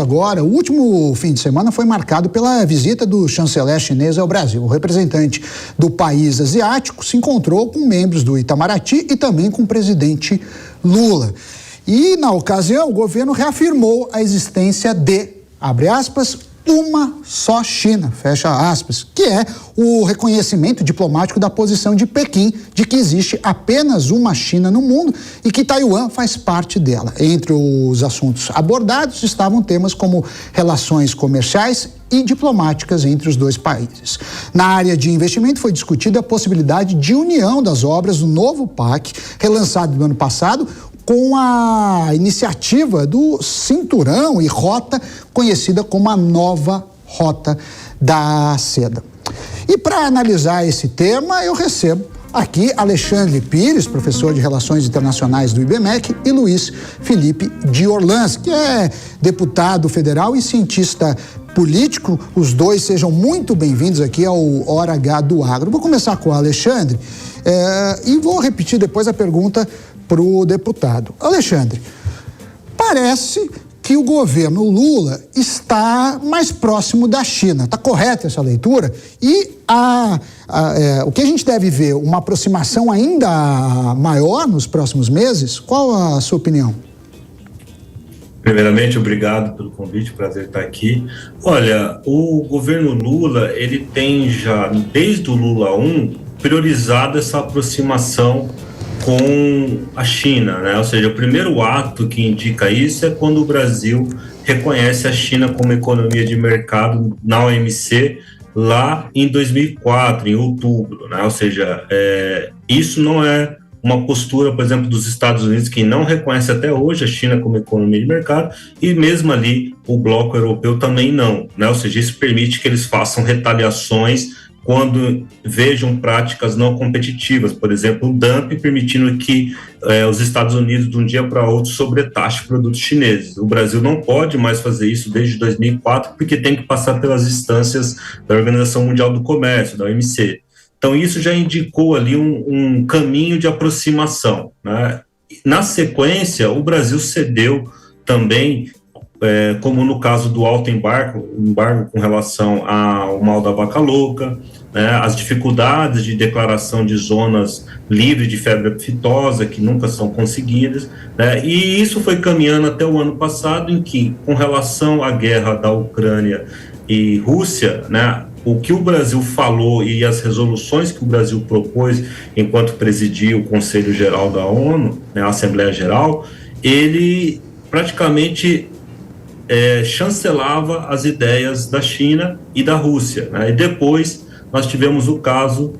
agora, o último fim de semana foi marcado pela visita do chanceler chinês ao Brasil. O representante do país asiático se encontrou com membros do Itamaraty e também com o presidente Lula. E, na ocasião, o governo reafirmou a existência de, abre aspas, uma só China, fecha aspas, que é o reconhecimento diplomático da posição de Pequim de que existe apenas uma China no mundo e que Taiwan faz parte dela. Entre os assuntos abordados estavam temas como relações comerciais e diplomáticas entre os dois países. Na área de investimento foi discutida a possibilidade de união das obras do novo PAC, relançado no ano passado, com a iniciativa do Cinturão e Rota, conhecida como a Nova Rota da Seda. E para analisar esse tema, eu recebo aqui Alexandre Pires, professor de Relações Internacionais do IBMEC, e Luiz Felipe de Orlans, que é deputado federal e cientista político. Os dois sejam muito bem-vindos aqui ao Hora H do Agro. Vou começar com o Alexandre e vou repetir depois a pergunta para o deputado. Alexandre, parece que o governo Lula está mais próximo da China. Está correta essa leitura? E o que a gente deve ver? Uma aproximação ainda maior nos próximos meses? Qual a sua opinião? Primeiramente, obrigado pelo convite, prazer estar aqui. Olha, o governo Lula, ele tem já, desde o Lula 1, priorizado essa aproximação com a China, né? Ou seja, o primeiro ato que indica isso é quando o Brasil reconhece a China como economia de mercado na OMC lá em 2004, em outubro, né? Ou seja, isso não é uma postura, por exemplo, dos Estados Unidos, que não reconhece até hoje a China como economia de mercado, e mesmo ali o bloco europeu também não, né? Ou seja, isso permite que eles façam retaliações quando vejam práticas não competitivas, por exemplo, o dumping, permitindo que os Estados Unidos, de um dia para outro, sobretaxem produtos chineses. O Brasil não pode mais fazer isso desde 2004, porque tem que passar pelas instâncias da Organização Mundial do Comércio, da OMC. Então, isso já indicou ali um caminho de aproximação, né? Na sequência, o Brasil cedeu também, como no caso do alto embargo com relação ao mal da vaca louca, né, as dificuldades de declaração de zonas livres de febre aftosa, que nunca são conseguidas, né, e isso foi caminhando até o ano passado, em que, com relação à guerra da Ucrânia e Rússia, né, o que o Brasil falou e as resoluções que o Brasil propôs enquanto presidia o Conselho Geral da ONU, né, a Assembleia Geral, ele praticamente chancelava as ideias da China e da Rússia, né? E depois nós tivemos o caso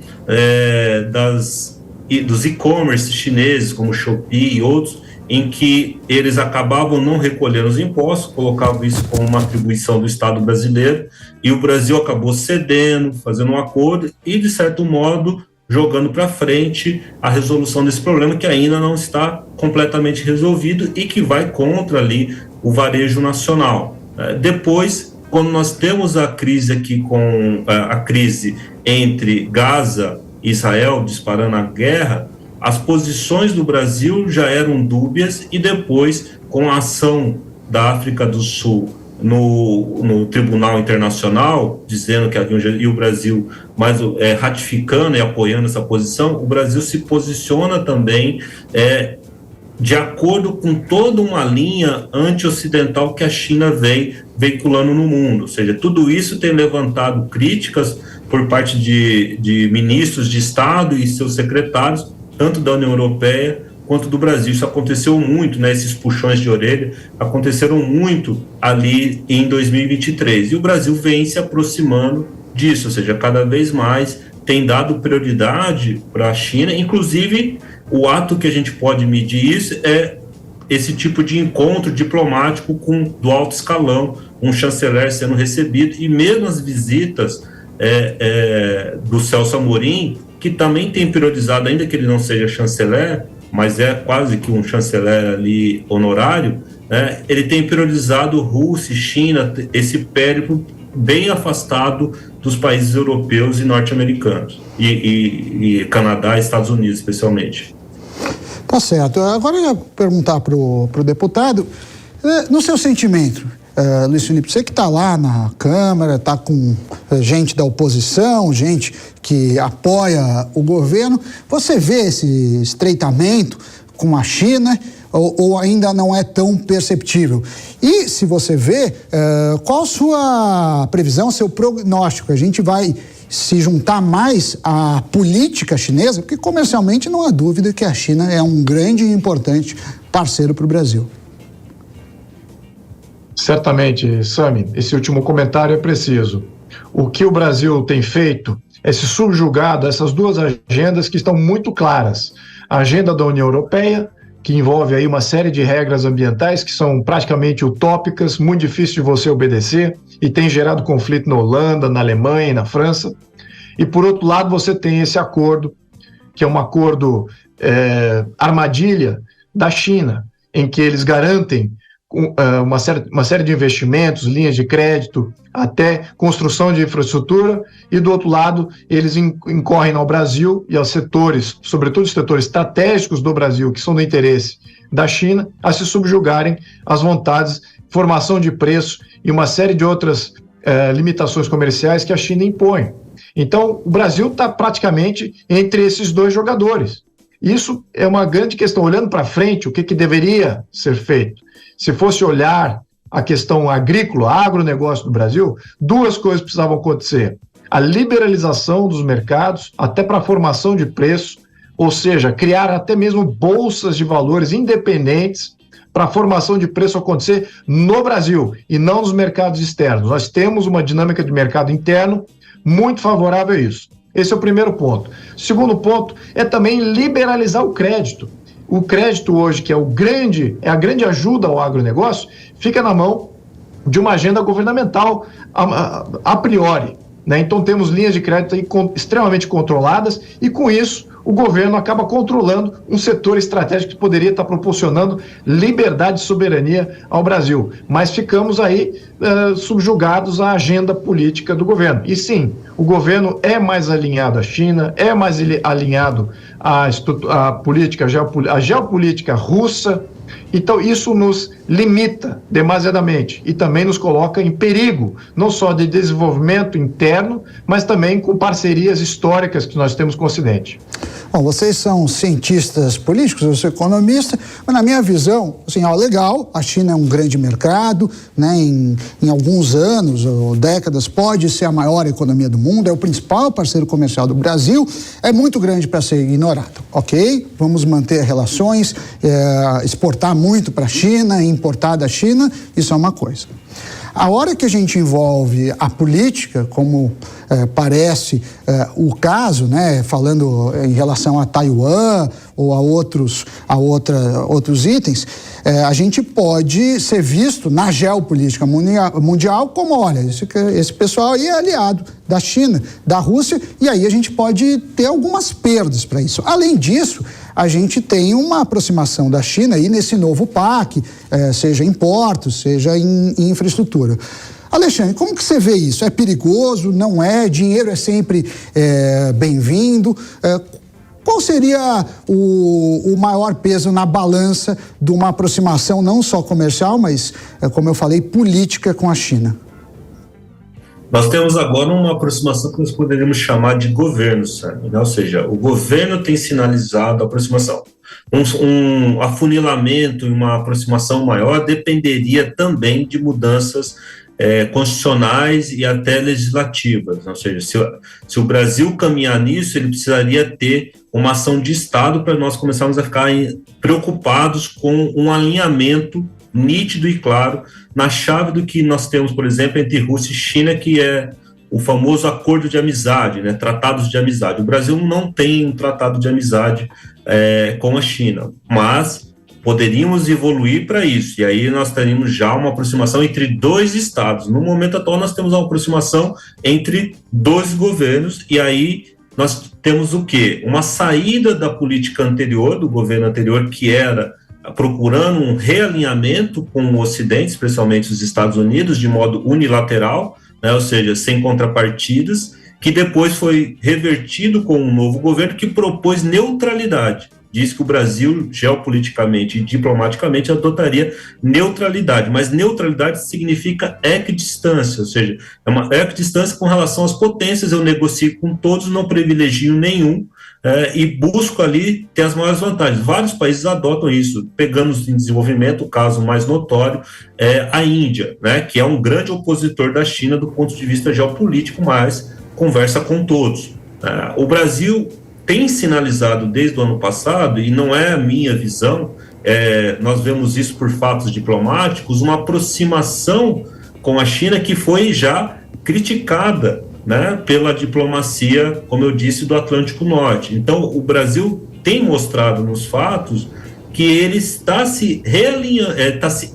dos e-commerce chineses, como Shopee e outros, em que eles acabavam não recolhendo os impostos, colocavam isso como uma atribuição do Estado brasileiro, e o Brasil acabou cedendo, fazendo um acordo e, de certo modo, jogando para frente a resolução desse problema, que ainda não está completamente resolvido e que vai contra ali o varejo nacional. Depois, quando nós temos a crise aqui com a crise entre Gaza e Israel disparando a guerra, as posições do Brasil já eram dúbias, e depois, com a ação da África do Sul no Tribunal Internacional, dizendo que havia e o Brasil ratificando e apoiando essa posição, o Brasil se posiciona também de acordo com toda uma linha anti-ocidental que a China vem veiculando no mundo. Ou seja, tudo isso tem levantado críticas por parte de ministros de Estado e seus secretários, tanto da União Europeia quanto do Brasil. Isso aconteceu muito, né? Esses puxões de orelha aconteceram muito ali em 2023. E o Brasil vem se aproximando disso, ou seja, cada vez mais tem dado prioridade para a China. Inclusive, o ato que a gente pode medir isso é esse tipo de encontro diplomático do alto escalão, um chanceler sendo recebido, e mesmo as visitas do Celso Amorim, que também tem priorizado, ainda que ele não seja chanceler, mas é quase que um chanceler ali honorário, né? Ele tem priorizado Rússia e China, esse périplo bem afastado dos países europeus e norte-americanos, e Canadá e Estados Unidos, especialmente. Tá certo. Agora eu ia perguntar para o deputado, no seu sentimento, Luiz Felipe, você que está lá na Câmara, está com gente da oposição, gente que apoia o governo, você vê esse estreitamento com a China ou ainda não é tão perceptível? E se você vê, qual a sua previsão, seu prognóstico? A gente vai se juntar mais à política chinesa, porque comercialmente não há dúvida que a China é um grande e importante parceiro para o Brasil. Certamente, Sami, esse último comentário é preciso. O que o Brasil tem feito é se subjugado a essas duas agendas que estão muito claras. A agenda da União Europeia, que envolve aí uma série de regras ambientais que são praticamente utópicas, muito difícil de você obedecer e tem gerado conflito na Holanda, na Alemanha e na França. E por outro lado você tem esse acordo, que é um acordo armadilha da China, em que eles garantem uma série de investimentos, linhas de crédito, até construção de infraestrutura, e do outro lado eles incorrem ao Brasil e aos setores, sobretudo os setores estratégicos do Brasil, que são do interesse da China, a se subjugarem às vontades, formação de preço e uma série de outras limitações comerciais que a China impõe. Então o Brasil está praticamente entre esses dois jogadores. Isso é uma grande questão. Olhando para frente, o que deveria ser feito? Se fosse olhar a questão agrícola, agronegócio do Brasil, duas coisas precisavam acontecer. A liberalização dos mercados, até para a formação de preço, ou seja, criar até mesmo bolsas de valores independentes para a formação de preço acontecer no Brasil e não nos mercados externos. Nós temos uma dinâmica de mercado interno muito favorável a isso. Esse é o primeiro ponto. O segundo ponto é também liberalizar o crédito. O crédito hoje, que é a grande ajuda ao agronegócio, fica na mão de uma agenda governamental a priori, né? Então temos linhas de crédito aí extremamente controladas e com isso o governo acaba controlando um setor estratégico que poderia estar proporcionando liberdade e soberania ao Brasil. Mas ficamos aí subjugados à agenda política do governo. E sim, o governo é mais alinhado à China, é mais alinhado à política, à geopolítica russa. Então isso nos limita demasiadamente e também nos coloca em perigo, não só de desenvolvimento interno, mas também com parcerias históricas que nós temos com o Ocidente. Bom, vocês são cientistas políticos, eu sou economista, mas na minha visão, assim, legal, a China é um grande mercado, né, em alguns anos ou décadas pode ser a maior economia do mundo, é o principal parceiro comercial do Brasil, é muito grande para ser ignorado, ok? Vamos manter relações, exportar muito para a China, importar da China, isso é uma coisa. A hora que a gente envolve a política, como parece o caso, né, falando em relação a Taiwan ou a outros itens, a gente pode ser visto na geopolítica mundial como, olha, esse pessoal aí é aliado da China, da Rússia, e aí a gente pode ter algumas perdas para isso. Além disso, a gente tem uma aproximação da China aí nesse novo PAC, seja em portos, seja em infraestrutura. Alexandre, como que você vê isso? É perigoso? Não é? Dinheiro é sempre bem-vindo? Qual seria o maior peso na balança de uma aproximação não só comercial, mas, como eu falei, política com a China? Nós temos agora uma aproximação que nós poderíamos chamar de governo, sabe? Ou seja, o governo tem sinalizado a aproximação. Um afunilamento e uma aproximação maior dependeria também de mudanças constitucionais e até legislativas. Ou seja, se o Brasil caminhar nisso, ele precisaria ter uma ação de Estado para nós começarmos a ficar preocupados com um alinhamento nítido e claro na chave do que nós temos, por exemplo, entre Rússia e China, que é o famoso acordo de amizade, né, tratados de amizade. O Brasil não tem um tratado de amizade com a China, mas poderíamos evoluir para isso, e aí nós teríamos já uma aproximação entre dois estados. No momento atual, nós temos uma aproximação entre dois governos, e aí nós temos o quê? Uma saída da política anterior, do governo anterior, que era procurando um realinhamento com o Ocidente, especialmente os Estados Unidos, de modo unilateral, né, ou seja, sem contrapartidas, que depois foi revertido com um novo governo que propôs neutralidade. disse que o Brasil, geopoliticamente e diplomaticamente, adotaria neutralidade, mas neutralidade significa equidistância, ou seja, é uma equidistância com relação às potências, eu negocio com todos, não privilegio nenhum, e busco ali ter as maiores vantagens. Vários países adotam isso, pegando em desenvolvimento, o caso mais notório é a Índia, né, que é um grande opositor da China do ponto de vista geopolítico, mas conversa com todos. O Brasil tem sinalizado desde o ano passado, e não é a minha visão, nós vemos isso por fatos diplomáticos, uma aproximação com a China que foi já criticada, né, pela diplomacia, como eu disse, do Atlântico Norte. Então, o Brasil tem mostrado nos fatos que ele está se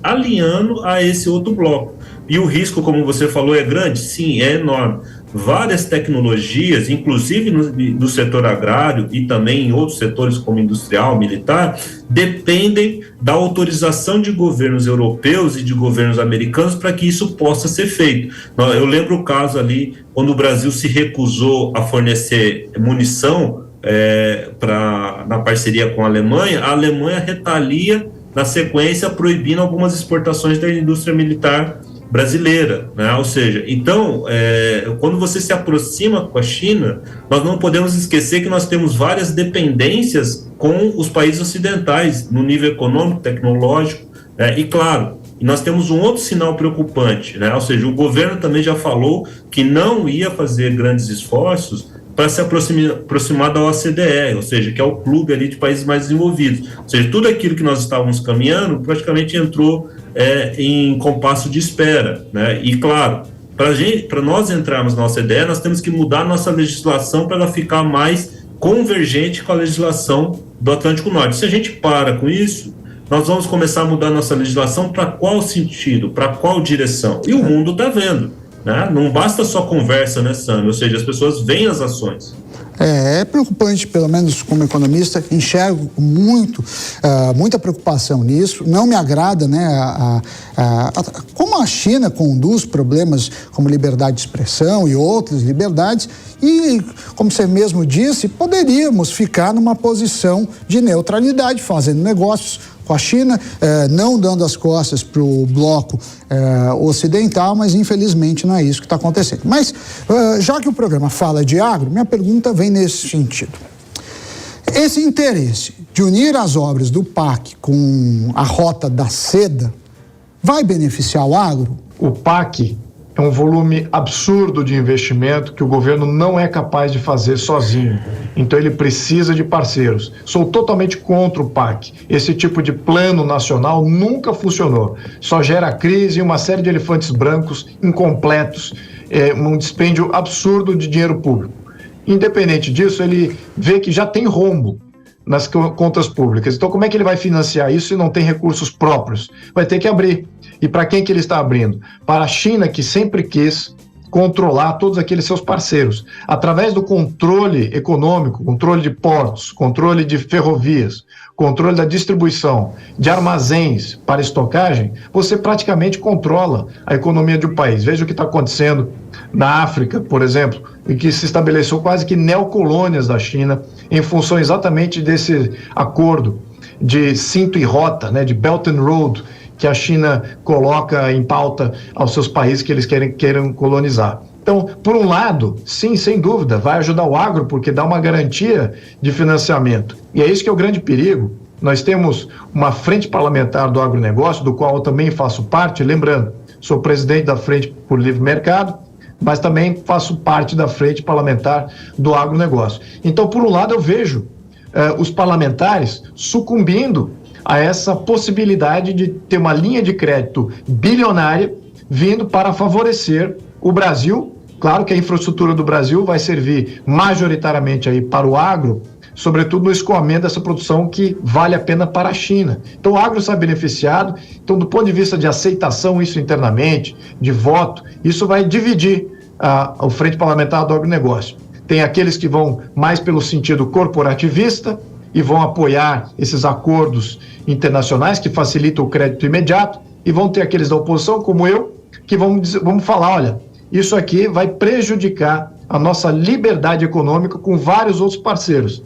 alinhando a esse outro bloco. E o risco, como você falou, é grande? Sim, é enorme. Várias tecnologias, inclusive no setor agrário e também em outros setores como industrial, militar, dependem da autorização de governos europeus e de governos americanos para que isso possa ser feito. Eu lembro o caso ali, quando o Brasil se recusou a fornecer munição na parceria com a Alemanha retalia na sequência proibindo algumas exportações da indústria militar brasileira, né? Ou seja, então, quando você se aproxima com a China, nós não podemos esquecer que nós temos várias dependências com os países ocidentais, no nível econômico, tecnológico, e claro, nós temos um outro sinal preocupante, né? Ou seja, o governo também já falou que não ia fazer grandes esforços para se aproximar da OCDE, ou seja, que é o clube ali de países mais desenvolvidos. Ou seja, tudo aquilo que nós estávamos caminhando praticamente entrou em compasso de espera, né? E claro, para nós entrarmos na OCDE, nós temos que mudar nossa legislação para ela ficar mais convergente com a legislação do Atlântico Norte. Se a gente para com isso, nós vamos começar a mudar nossa legislação para qual sentido, para qual direção? E o mundo está vendo, né? Não basta só conversa, né, Sandro? Ou seja, as pessoas veem as ações. É preocupante, pelo menos como economista, enxergo muita preocupação nisso. Não me agrada, né, como a China conduz problemas como liberdade de expressão e outras liberdades. E, como você mesmo disse, poderíamos ficar numa posição de neutralidade, fazendo negócios com a China, não dando as costas para o bloco ocidental, mas infelizmente não é isso que está acontecendo. Mas, já que o programa fala de agro, minha pergunta vem nesse sentido. Esse interesse de unir as obras do PAC com a rota da seda vai beneficiar o agro? O PAC é um volume absurdo de investimento que o governo não é capaz de fazer sozinho. Então ele precisa de parceiros. Sou totalmente contra o PAC. Esse tipo de plano nacional nunca funcionou. Só gera crise e uma série de elefantes brancos incompletos, um dispêndio absurdo de dinheiro público. Independente disso, ele vê que já tem rombo nas contas públicas. Então, como é que ele vai financiar isso se não tem recursos próprios? Vai ter que abrir. E para quem que ele está abrindo? Para a China, que sempre quis controlar todos aqueles seus parceiros. Através do controle econômico, controle de portos, controle de ferrovias, controle da distribuição, de armazéns para estocagem, você praticamente controla a economia de um país. Veja o que está acontecendo na África, por exemplo, em que se estabeleceu quase que neocolônias da China em função exatamente desse acordo de cinto e rota, né, de Belt and Road, que a China coloca em pauta aos seus países que eles queiram colonizar. Então, por um lado, sim, sem dúvida, vai ajudar o agro, porque dá uma garantia de financiamento. E é isso que é o grande perigo. Nós temos uma frente parlamentar do agronegócio, do qual eu também faço parte, lembrando, sou presidente da Frente por Livre Mercado, mas também faço parte da frente parlamentar do agronegócio. Então, por um lado, eu vejo os parlamentares sucumbindo a essa possibilidade de ter uma linha de crédito bilionária vindo para favorecer o Brasil. Claro que a infraestrutura do Brasil vai servir majoritariamente aí para o agro, sobretudo no escoamento dessa produção que vale a pena para a China. Então o agro sai beneficiado. Então, do ponto de vista de aceitação isso internamente, de voto, isso vai dividir o Frente Parlamentar do Agronegócio. Tem aqueles que vão mais pelo sentido corporativista e vão apoiar esses acordos internacionais que facilitam o crédito imediato, e vão ter aqueles da oposição, como eu, que vamos falar, olha, isso aqui vai prejudicar a nossa liberdade econômica com vários outros parceiros.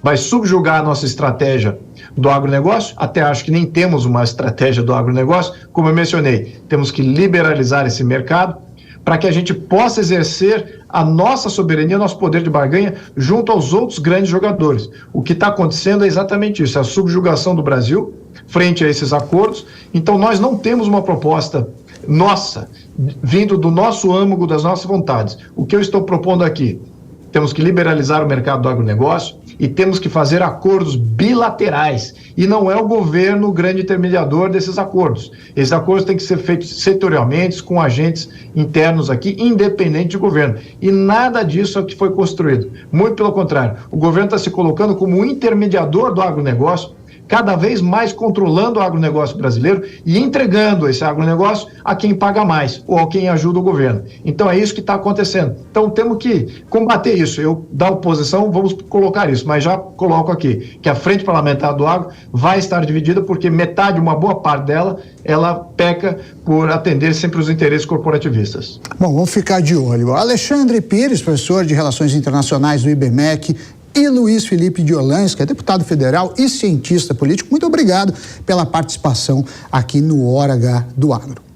vai subjugar a nossa estratégia do agronegócio. Até acho que nem temos uma estratégia do agronegócio. Como eu mencionei, temos que liberalizar esse mercado para que a gente possa exercer a nossa soberania, nosso poder de barganha junto aos outros grandes jogadores. O que está acontecendo é exatamente isso, a subjugação do Brasil frente a esses acordos. Então nós não temos uma proposta nossa, vindo do nosso âmago, das nossas vontades. O que eu estou propondo aqui? Temos que liberalizar o mercado do agronegócio e temos que fazer acordos bilaterais. E não é o governo o grande intermediador desses acordos. Esses acordos têm que ser feitos setorialmente, com agentes internos aqui, independente do governo. E nada disso é o que foi construído. Muito pelo contrário, o governo está se colocando como um intermediador do agronegócio, cada vez mais controlando o agronegócio brasileiro e entregando esse agronegócio a quem paga mais ou a quem ajuda o governo. Então é isso que está acontecendo. Então temos que combater isso. Eu, da oposição, vamos colocar isso, mas já coloco aqui que a Frente Parlamentar do Agro vai estar dividida porque metade, uma boa parte dela, ela peca por atender sempre os interesses corporativistas. Bom, vamos ficar de olho. Alexandre Pires, professor de Relações Internacionais do IBMEC, e Luiz Felipe de Orlans, que é deputado federal e cientista político, muito obrigado pela participação aqui no Hora H do Agro.